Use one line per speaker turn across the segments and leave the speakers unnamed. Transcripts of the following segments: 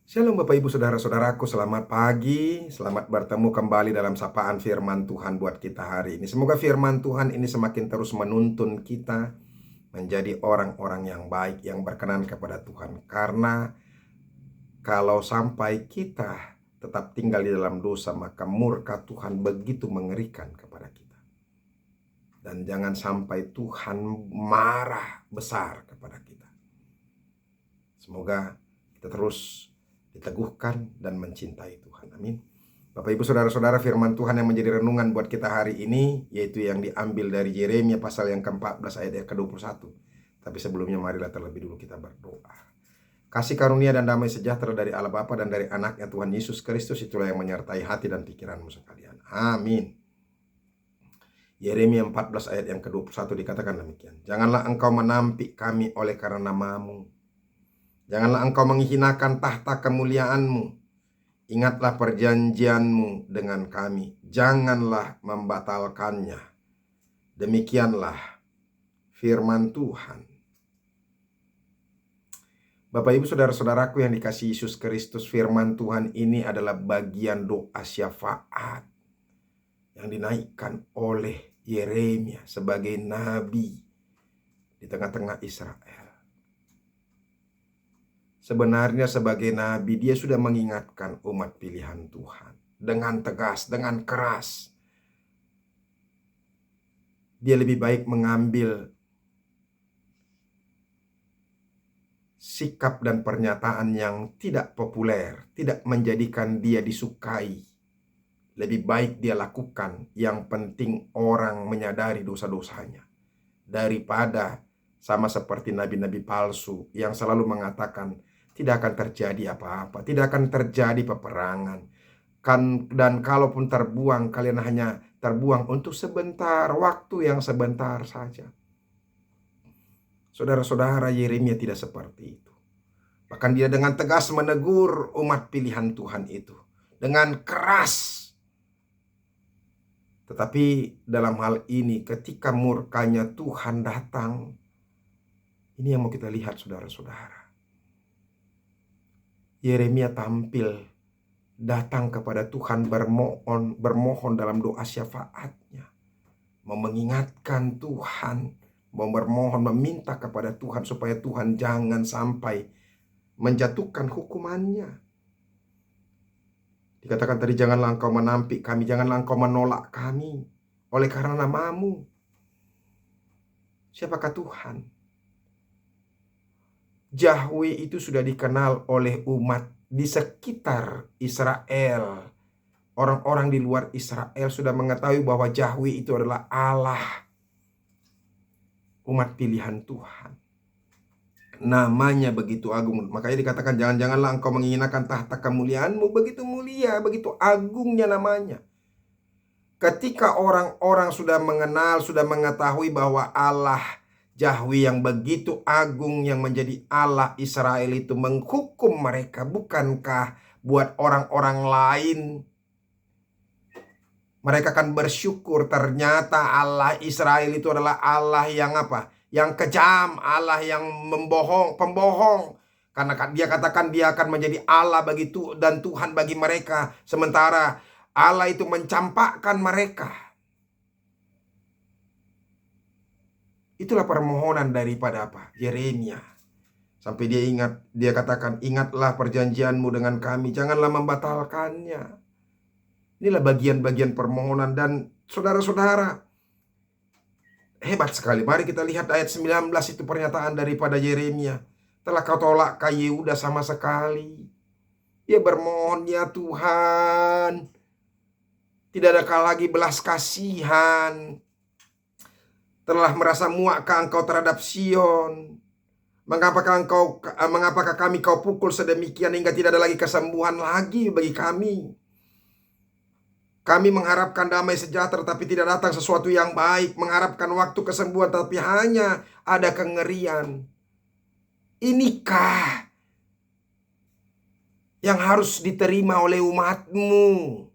Shalom Bapak Ibu Saudara-saudaraku, selamat pagi, selamat bertemu kembali dalam sapaan firman Tuhan buat kita hari ini. Semoga firman Tuhan ini semakin terus menuntun kita menjadi orang-orang yang baik, yang berkenan kepada Tuhan. Karena kalau sampai kita tetap tinggal di dalam dosa, maka murka Tuhan begitu mengerikan kepada kita. Dan jangan sampai Tuhan marah besar kepada kita. Semoga kita terus diteguhkan dan mencintai Tuhan. Amin. Bapak Ibu Saudara-saudara, firman Tuhan yang menjadi renungan buat kita hari ini yaitu yang diambil dari Yeremia pasal yang ke-14 ayat yang ke-21. Tapi sebelumnya marilah terlebih dulu kita berdoa. Kasih karunia dan damai sejahtera dari Allah Bapa dan dari anaknya Tuhan Yesus Kristus itulah yang menyertai hati dan pikiranmu sekalian. Amin. Yeremia 14 ayat yang ke-21 dikatakan demikian. Janganlah engkau menampik kami oleh karena namamu. Janganlah engkau menghinakan tahta kemuliaanmu. Ingatlah perjanjianmu dengan kami. Janganlah membatalkannya. Demikianlah firman Tuhan. Bapak Ibu Saudara-saudaraku yang dikasihi Yesus Kristus, firman Tuhan ini adalah bagian doa syafaat yang dinaikkan oleh Yeremia sebagai nabi di tengah-tengah Israel. Sebenarnya sebagai nabi dia sudah mengingatkan umat pilihan Tuhan dengan tegas, dengan keras. Dia lebih baik mengambil sikap dan pernyataan yang tidak populer, tidak menjadikan dia disukai. Lebih baik dia lakukan yang penting orang menyadari dosa-dosanya. Daripada sama seperti nabi-nabi palsu yang selalu mengatakan tidak akan terjadi apa-apa, tidak akan terjadi peperangan. Dan kalaupun terbuang, kalian hanya terbuang untuk sebentar, waktu yang sebentar saja. Saudara-saudara, Yeremia tidak seperti itu. Bahkan dia dengan tegas menegur umat pilihan Tuhan itu. Dengan keras. Tetapi dalam hal ini ketika murkanya Tuhan datang, ini yang mau kita lihat saudara-saudara. Yeremia tampil datang kepada Tuhan bermohon dalam doa syafaatnya. Mengingatkan Tuhan, bermohon meminta kepada Tuhan supaya Tuhan jangan sampai menjatuhkan hukumannya. Dikatakan tadi, janganlah engkau menampik kami, janganlah engkau menolak kami oleh karena namamu. Siapakah Tuhan? Yahweh itu sudah dikenal oleh umat di sekitar Israel. Orang-orang di luar Israel sudah mengetahui bahwa Yahweh itu adalah Allah, umat pilihan Tuhan. Namanya begitu agung. Makanya dikatakan janganlah engkau menghinakan tahta kemuliaanmu. Begitu mulia, begitu agungnya namanya. Ketika orang-orang sudah mengenal, sudah mengetahui bahwa Allah Yahweh yang begitu agung yang menjadi Allah Israel itu menghukum mereka, bukankah buat orang-orang lain mereka akan bersyukur ternyata Allah Israel itu adalah Allah yang apa? Yang kejam, Allah yang pembohong. Karena dia katakan dia akan menjadi Allah bagi dan Tuhan bagi mereka. Sementara Allah itu mencampakkan mereka. Itulah permohonan daripada apa? Yeremia. Sampai dia katakan, ingatlah perjanjianmu dengan kami, janganlah membatalkannya. Inilah bagian-bagian permohonan. Dan saudara-saudara, hebat sekali. Mari kita lihat ayat 19 itu pernyataan daripada Yeremia. Telah kau tolak Yehuda sama sekali. Dia bermohon, ya Tuhan, tidak adakah lagi belas kasihan. Telah merasa muakkah engkau terhadap Sion? Mengapakah kami kau pukul sedemikian hingga tidak ada lagi kesembuhan lagi bagi kami? Kami mengharapkan damai sejahtera tapi tidak datang sesuatu yang baik. Mengharapkan waktu kesembuhan tapi hanya ada kengerian. Inikah yang harus diterima oleh umatmu?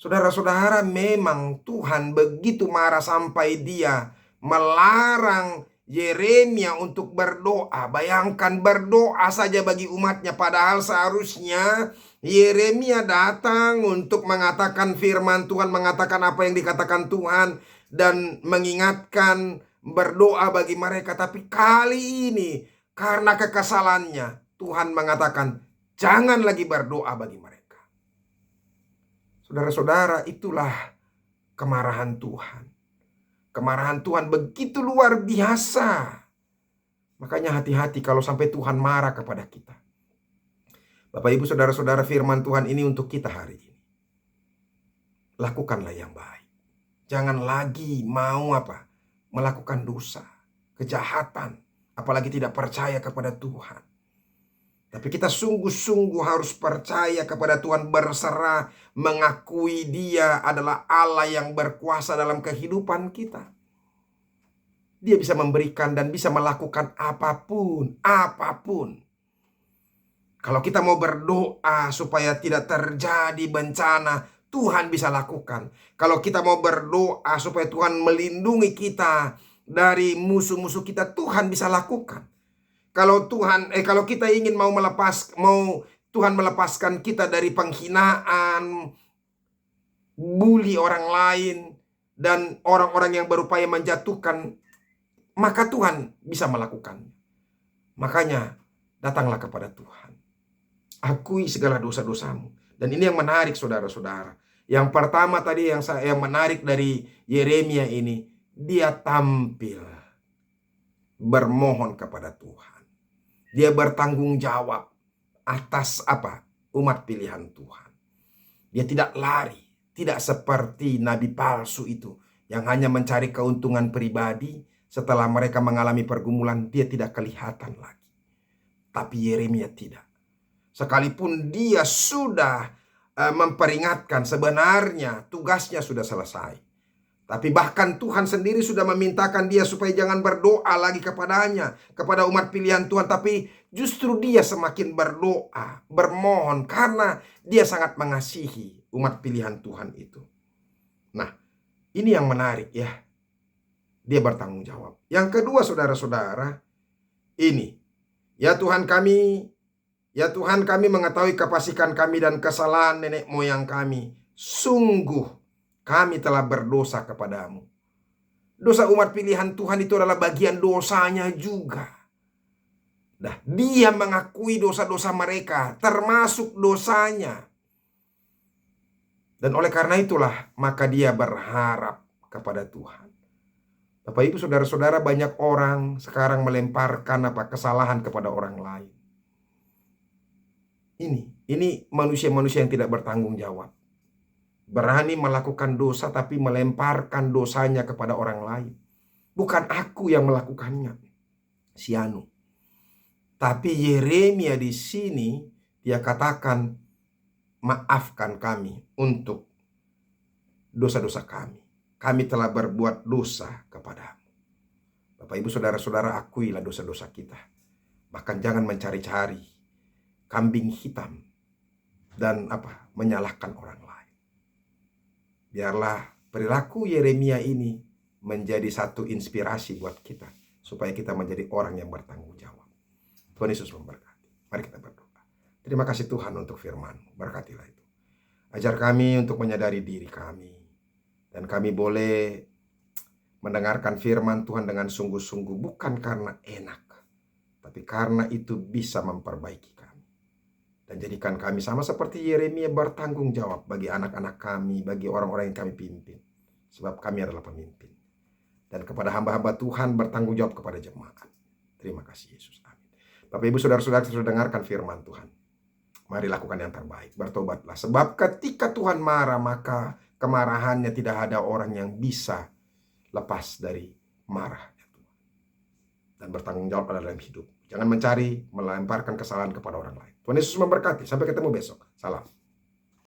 Saudara-saudara, memang Tuhan begitu marah sampai dia melarang Yeremia untuk berdoa. Bayangkan berdoa saja bagi umatnya, padahal seharusnya Yeremia datang untuk mengatakan firman Tuhan, mengatakan apa yang dikatakan Tuhan, dan mengingatkan berdoa bagi mereka. Tapi kali ini karena kekesalannya, Tuhan mengatakan jangan lagi berdoa bagi mereka. Saudara-saudara, itulah kemarahan Tuhan. Kemarahan Tuhan begitu luar biasa. Makanya hati-hati kalau sampai Tuhan marah kepada kita. Bapak Ibu Saudara-saudara, firman Tuhan ini untuk kita hari ini. Lakukanlah yang baik. Jangan lagi mau melakukan dosa, kejahatan, apalagi tidak percaya kepada Tuhan. Tapi kita sungguh-sungguh harus percaya kepada Tuhan, berserah, mengakui Dia adalah Allah yang berkuasa dalam kehidupan kita. Dia bisa memberikan dan bisa melakukan apapun. Kalau kita mau berdoa supaya tidak terjadi bencana, Tuhan bisa lakukan. Kalau kita mau berdoa supaya Tuhan melindungi kita dari musuh-musuh kita, Tuhan bisa lakukan. Kalau kita ingin mau Tuhan melepaskan kita dari penghinaan, bully orang lain, dan orang-orang yang berupaya menjatuhkan, maka Tuhan bisa melakukannya. Makanya datanglah kepada Tuhan. Akui segala dosa-dosamu. Dan ini yang menarik, saudara-saudara. Yang pertama tadi yang menarik dari Yeremia ini, dia tampil bermohon kepada Tuhan. Dia bertanggung jawab atas umat pilihan Tuhan. Dia tidak lari, tidak seperti nabi palsu itu yang hanya mencari keuntungan pribadi. Setelah mereka mengalami pergumulan, dia tidak kelihatan lagi. Tapi Yeremia tidak. Sekalipun dia sudah memperingatkan, sebenarnya tugasnya sudah selesai. Tapi bahkan Tuhan sendiri sudah memintakan dia supaya jangan berdoa lagi kepadanya, kepada umat pilihan Tuhan. Tapi justru dia semakin berdoa, bermohon, karena dia sangat mengasihi umat pilihan Tuhan itu. Nah, ini yang menarik ya. Dia bertanggung jawab. Yang kedua, saudara-saudara, ini. Ya Tuhan kami mengetahui kefasikan kami dan kesalahan nenek moyang kami. Sungguh kami telah berdosa kepadamu. Dosa umat pilihan Tuhan itu adalah bagian dosanya juga. Nah, dia mengakui dosa-dosa mereka, termasuk dosanya. Dan oleh karena itulah, maka dia berharap kepada Tuhan. Bapak Ibu Saudara-saudara, banyak orang sekarang melemparkan kesalahan kepada orang lain. Ini manusia-manusia yang tidak bertanggung jawab. Berani melakukan dosa tapi melemparkan dosanya kepada orang lain. Bukan aku yang melakukannya, si Anu. Tapi Yeremia di sini dia katakan, maafkan kami untuk dosa-dosa kami. Kami telah berbuat dosa kepadamu. Bapak Ibu Saudara-saudara, akuilah dosa-dosa kita. Bahkan jangan mencari-cari kambing hitam dan menyalahkan orang lain. Biarlah perilaku Yeremia ini menjadi satu inspirasi buat kita, supaya kita menjadi orang yang bertanggung jawab. Tuhan Yesus memberkati. Mari kita berdoa. Terima kasih Tuhan untuk firman-Mu. Berkatilah itu. Ajar kami untuk menyadari diri kami. Dan kami boleh mendengarkan firman Tuhan dengan sungguh-sungguh, bukan karena enak, tapi karena itu bisa memperbaiki kami. Dan jadikan kami sama seperti Yeremia bertanggung jawab bagi anak-anak kami, bagi orang-orang yang kami pimpin. Sebab kami adalah pemimpin. Dan kepada hamba-hamba Tuhan bertanggung jawab kepada jemaat. Terima kasih Yesus. Amin. Bapak Ibu Saudara-saudara sudah dengarkan firman Tuhan. Mari lakukan yang terbaik. Bertobatlah. Sebab ketika Tuhan marah, maka kemarahannya tidak ada orang yang bisa lepas dari marahnya Tuhan. Dan bertanggung jawab dalam hidup. Jangan melemparkan kesalahan kepada orang lain. Tuhan Yesus memberkati. Sampai ketemu besok. Salam.